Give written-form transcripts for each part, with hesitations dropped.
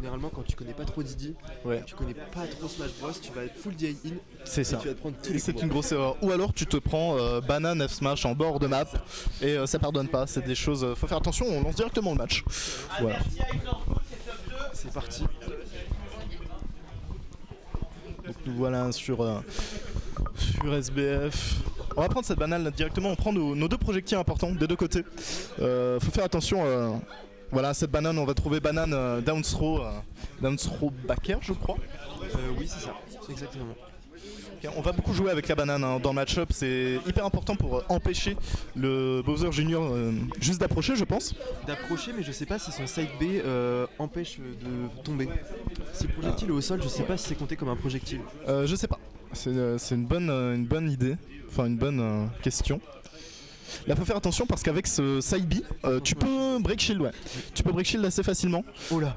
Généralement, quand tu connais pas trop Didi, Ouais. tu connais pas trop Smash Bros, tu vas full DI in. C'est ça. Tu vas te prendre tous les C'est combos. une grosse erreur. Ou alors tu te prends banane F smash en bord de map et ça pardonne pas. C'est des choses. Faut faire attention. On lance directement le match. Voilà. C'est parti. Donc nous voilà sur SBF. On va prendre cette banane là directement. On prend nos deux projectiles importants des deux côtés. Faut faire attention. Voilà, cette banane, on va trouver banane down throw backer, je crois. Oui, c'est ça, exactement. Ok, on va beaucoup jouer avec la banane dans le match-up. C'est hyper important pour empêcher le Bowser Junior juste d'approcher, je pense. D'approcher, mais je sais pas si son side B empêche de tomber. Si le projectile est au sol, je sais pas si c'est compté comme un projectile. Je sais pas. C'est une bonne idée. Enfin, une bonne question. Là, faut faire attention parce qu'avec ce side B, tu peux break shield, ouais. Tu peux break shield assez facilement. Oh là.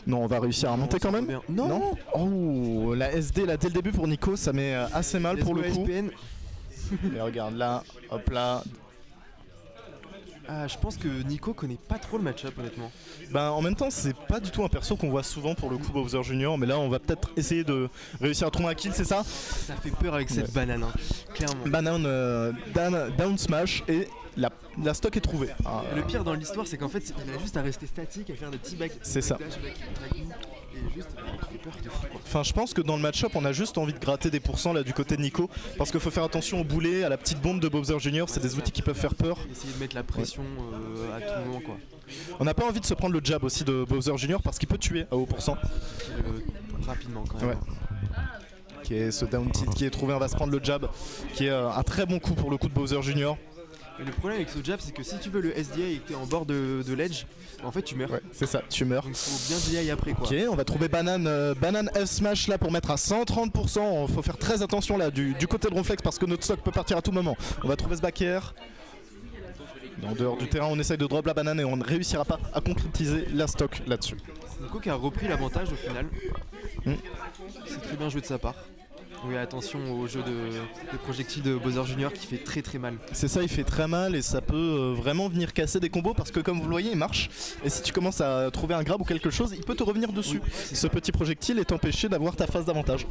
Non, on va réussir à monter quand même. Bien. Non. Oh, la SD là dès le début pour Nico, ça met assez mal pour le coup. SPN. Et regarde là, hop là. Ah, je pense que Nico connaît pas trop le match-up, honnêtement. Ben en même temps, c'est pas du tout un perso qu'on voit souvent pour le coup Bowser Junior, mais là on va peut-être essayer de réussir à trouver un kill, c'est ça? Ça fait peur avec cette banane, hein, clairement. Banane down smash et la stock est trouvée. Le pire dans l'histoire, c'est qu'en fait, il a juste à rester statique, à faire des petits back. C'est ça. Backdash, et juste, il fait peur de fou, quoi. Enfin, je pense que dans le match-up, on a juste envie de gratter des pourcents là du côté de Nico, parce qu'il faut faire attention au boulet, à la petite bombe de Bowser Junior, c'est des outils qui peuvent faire peur. Essayer de mettre la pression à tout moment, quoi. On n'a pas envie de se prendre le jab aussi de Bowser Junior parce qu'il peut tuer à haut pourcent. Rapidement, quand même. Ouais. Ok, ce down tilt qui est trouvé, on va se prendre le jab, qui est un très bon coup pour le coup de Bowser Junior. Mais le problème avec ce jab, c'est que si tu veux le SDI et que t'es en bord de l'edge, en fait tu meurs. Ouais, c'est ça, tu meurs. Donc faut bien DI après, quoi. Ok, on va trouver banane F smash là pour mettre à 130%. Faut faire très attention là du côté de Ronflex parce que notre stock peut partir à tout moment. On va trouver ce back air. En dehors du terrain, on essaye de drop la banane et on ne réussira pas à concrétiser la stock là-dessus. Nico qui a repris l'avantage au final. C'est très bien joué de sa part. Oui, attention au jeu de projectiles de Bowser Junior qui fait très très mal. C'est ça, il fait très mal et ça peut vraiment venir casser des combos parce que comme vous le voyez, il marche. Et si tu commences à trouver un grab ou quelque chose, il peut te revenir dessus. Oui, ce petit projectile est t'empêcher d'avoir ta phase d'avantage.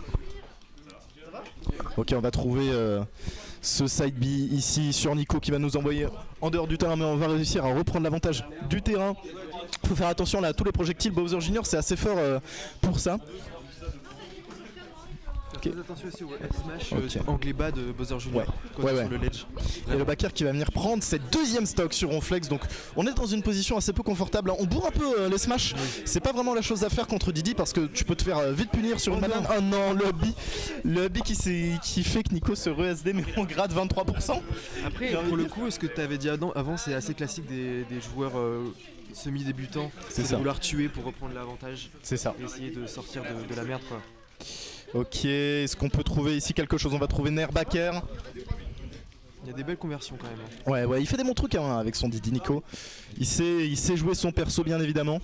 Ok, on va trouver ce side B ici sur Nico qui va nous envoyer en dehors du terrain, mais on va réussir à reprendre l'avantage du terrain. Faut faire attention là à tous les projectiles. Bowser Junior c'est assez fort pour ça. Fais attention aussi au F-Smash Ok. anglais bas de Bowser Junior Ouais, sur ouais. le ledge. Et le backer qui va venir prendre cette deuxième stock sur Ronflex, donc on est dans une position assez peu confortable. On bourre un peu les smash, c'est pas vraiment la chose à faire contre Didi parce que tu peux te faire vite punir sur une banane. Oh non, le hobby qui fait que Nico se re-SD mais on gratte 23%. Après, pour le coup, ce que tu avais dit avant, c'est assez classique des joueurs semi-débutants. C'est de ça. vouloir tuer pour reprendre l'avantage C'est ça. et essayer de sortir de la merde, quoi. Ok, est-ce qu'on peut trouver ici quelque chose? On va trouver Nair backer. Il y a des belles conversions quand même, hein. Ouais, il fait des bons trucs hein, avec son Didi Nico. Il sait jouer son perso bien évidemment.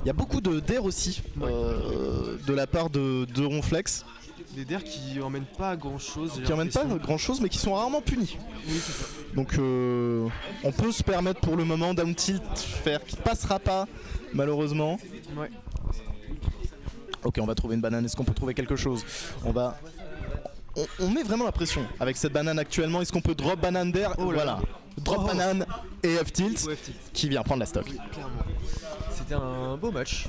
Il y a beaucoup de d'air aussi de la part de Ronflex. Des DER qui emmènent pas grand chose. Qui emmènent pas grand chose mais qui sont rarement punis. Oui, c'est ça. Donc on peut se permettre pour le moment down tilt faire qui passera pas malheureusement. Ouais. Ok, on va trouver une banane. Est-ce qu'on peut trouver quelque chose? On met vraiment la pression avec cette banane actuellement. Est-ce qu'on peut drop banane d'air? Voilà. Drop banane et F tilt qui vient prendre la stock. Oui, clairement. C'était un beau match.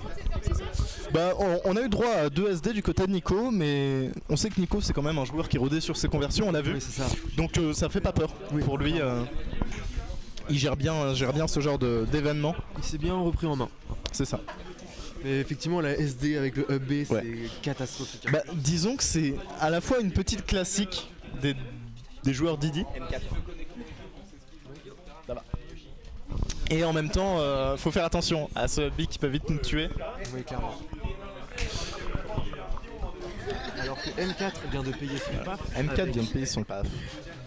Bah, on a eu droit à 2 SD du côté de Nico, mais on sait que Nico c'est quand même un joueur qui rodait sur ses conversions, on l'a vu. Oui, c'est ça. Donc ça fait pas peur pour lui. Il gère bien ce genre d'événement. Il s'est bien repris en main. C'est ça. Mais effectivement, la SD avec le hub B, c'est Ouais. catastrophique. Bah, disons que c'est à la fois une petite classique des joueurs Didi. Ça va. Et en même temps, faut faire attention à ce hub B qui peut vite nous tuer. Oui, clairement. Alors que M4 vient de payer son paf. M4 avec vient de payer son paf.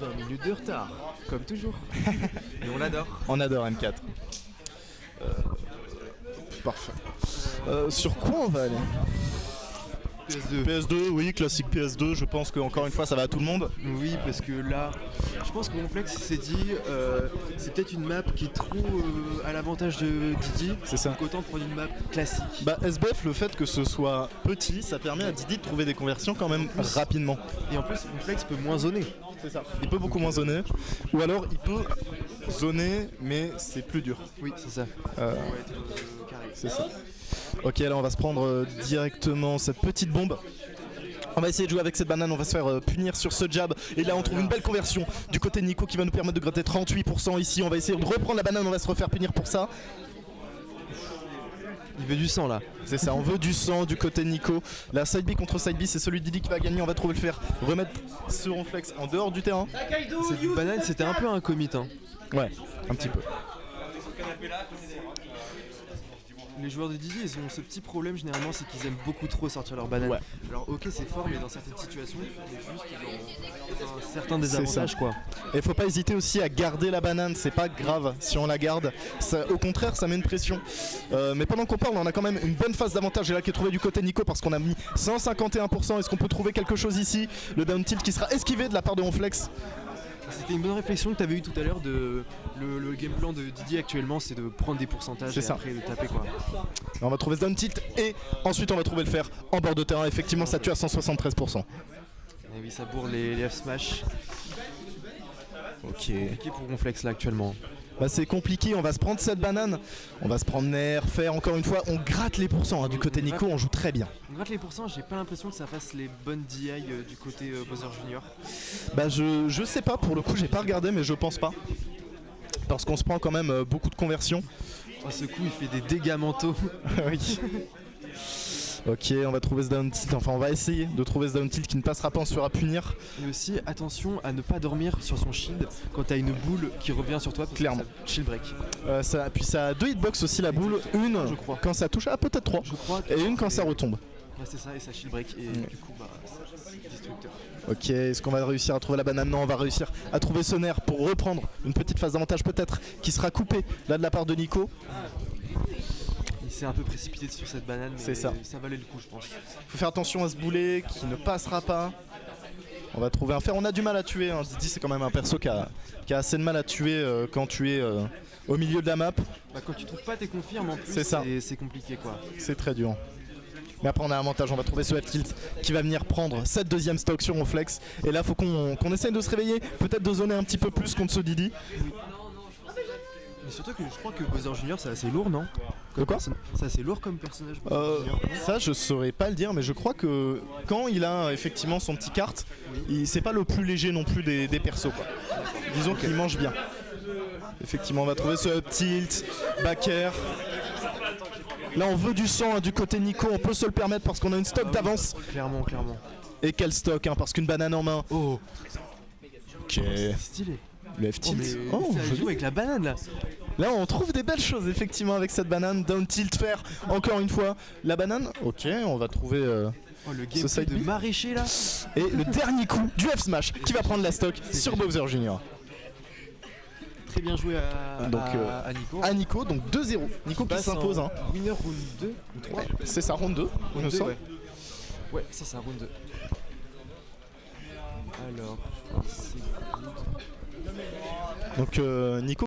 20 minutes de retard, comme toujours. Et on l'adore. On adore M4. Parfait. Sur quoi on va aller? PS2. PS2, oui, classique PS2, je pense que encore une fois ça va à tout le monde. Oui, parce que là, Je pense que Ronflex s'est dit c'est peut-être une map qui est trop à l'avantage de Didi. C'est ça. Donc autant prendre une map classique. Bah SBF, le fait que ce soit petit, ça permet à Didi de trouver des conversions quand même rapidement. Et en plus Ronflex peut moins zoner. C'est ça. Il peut beaucoup moins zoner. Ou alors il peut zoner, mais c'est plus dur. Oui, c'est ça. Carré. C'est ça. Ok, là on va se prendre directement cette petite bombe. On va essayer de jouer avec cette banane, on va se faire punir sur ce jab. Et là on trouve une belle conversion du côté de Nico qui va nous permettre de gratter 38% ici. On va essayer de reprendre la banane, on va se refaire punir pour ça. Il veut du sang là. C'est ça, on veut du sang du côté de Nico. La side B contre side B, c'est celui de Didi qui va gagner. On va trouver le faire remettre ce Ronflex en dehors du terrain. Cette banane c'était un peu un commit. Hein. Ouais, un petit peu. Les joueurs de Didi, ils ont ce petit problème généralement, c'est qu'ils aiment beaucoup trop sortir leur banane. Ouais. Alors ok, c'est fort, mais dans certaines situations, il faut juste un certain désavantage quoi. Et faut pas hésiter aussi à garder la banane, c'est pas grave si on la garde. Ça, au contraire, ça met une pression. Mais pendant qu'on parle, on a quand même une bonne phase d'avantage. Et là qui est trouvé du côté Nico parce qu'on a mis 151%. Est-ce qu'on peut trouver quelque chose ici? Le down tilt qui sera esquivé de la part de Ronflex. C'était une bonne réflexion que tu avais eu tout à l'heure de le game plan de Didi actuellement, c'est de prendre des pourcentages et après de taper quoi. On va trouver ce down tilt et ensuite on va trouver le faire en bord de terrain. Effectivement, ça tue à 173%. Et oui, ça bourre les F smash. Ok. Compliqué pour Ronflex là actuellement. Bah c'est compliqué, on va se prendre cette banane, on va se prendre nerf, faire encore une fois, on gratte les pourcents hein, du côté Nico, on joue très bien. On gratte les pourcents, j'ai pas l'impression que ça fasse les bonnes DI du côté Bowser Junior. Bah je sais pas, pour le coup j'ai pas regardé mais je pense pas. Parce qu'on se prend quand même beaucoup de conversions. Oh, ce coup il fait des dégâts mentaux. Oui. Ok, on va trouver ce down tilt, enfin on va essayer de trouver ce down tilt qui ne passera pas, on se fera punir. Et aussi attention à ne pas dormir sur son shield quand t'as une boule qui revient sur toi. Clairement. Shield break. Puis ça a 2 hitbox aussi la boule, une je crois. quand ça touche, peut-être 3, et une quand ça retombe. Ouais c'est ça, et ça shield break et du coup bah c'est destructeur. Ok, est-ce qu'on va réussir à trouver la banane? Non, on va réussir à trouver ce nerf pour reprendre une petite phase d'avantage peut-être qui sera coupée là de la part de Nico. Il s'est un peu précipité sur cette banane, mais ça valait le coup je pense. Faut faire attention à ce boulet qui ne passera pas. On va trouver un fer, on a du mal à tuer, hein. Didi c'est quand même un perso qui a assez de mal à tuer quand tu es au milieu de la map. Bah, quand tu trouves pas tes confirmes en plus, c'est compliqué quoi. C'est très dur. Mais après on a un avantage, on va trouver ce F tilt qui va venir prendre cette deuxième stock sur Ronflex. Et là faut qu'on essaye de se réveiller, peut-être de zoner un petit peu plus contre ce Didi. Oui. Mais surtout que je crois que Bowser Junior c'est assez lourd, non? De quoi? C'est assez lourd comme personnage. Ça je saurais pas le dire, mais je crois que quand il a effectivement son petit carte, c'est pas le plus léger non plus des persos quoi. Disons qu'il mange bien. Effectivement on va trouver ce up tilt, back air. Là on veut du sang hein, du côté Nico, on peut se le permettre parce qu'on a une stock d'avance. Clairement. Et quel stock hein, parce qu'une banane en main. Oh. Ok. C'est stylé. Le F tilt. Ça joue avec la banane là. Là on trouve des belles choses effectivement avec cette banane. Down tilt faire encore une fois. La banane. Ok, on va trouver le gameplay de maraîcher là. Et le dernier coup du F smash qui va prendre la stock sur Bowser Junior. Très bien joué à Nico. À Nico, donc 2-0. Nico qui s'impose. Hein. Winner round 2 ou 3. C'est ça, round 2. Ouais, ça c'est un round 2. Alors, c'est good. Donc Nico